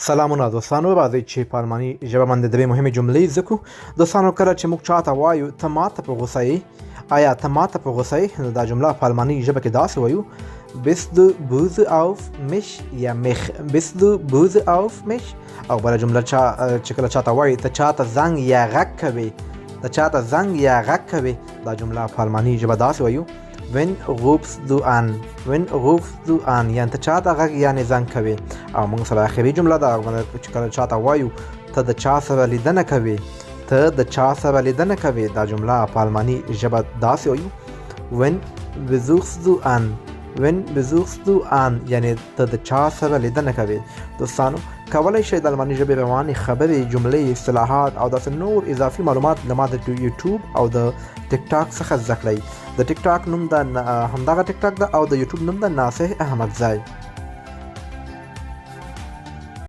سلامونه دوستانو، راځئ چې په الماني ژبه باندې درې مهمې جملې زده کړو. دوستانو، کله چې موږ چاته وایو ته ماته په غوسه یې، آیا ته ماته په غوسه یې، نو دا جمله په الماني ژبه کې داسې وایو: Bist du böse auf mich یا mich bist du böse auf mich. او بله جمله چې کله چاته وایي ته چاته زنګ یا غږ کوې، ته چاته زنګ یا غږ کوې، دا جمله په الماني ژبه داسې وایو: Wen rufst du an? Wen rufst du an؟ یعنی ته چاته غږ یعنی زنګ کوې. او موږ سره اخري جمله ده چې کله چاته وایو ته د چا سره لیدنه کوې، ته د چا سره لیدنه کوې، دا جمله په الماني ژبه داسې وایو: Wen besuchst du an? Wen besuchst du an؟ یعنی ته د چا سره لیدنه کوې. دوستانو، کولی شئ د الماني ژبې روانې خبرې، جملې، اصطلاحات او داسې نور اضافي معلومات له ما د یوټیوب او د ټیک ټاک څخه زده کړئ. د ټیک ټاک نوم د همدغه ټیک ټاک ده او د یوټیوب نوم د ناصح احمدزی.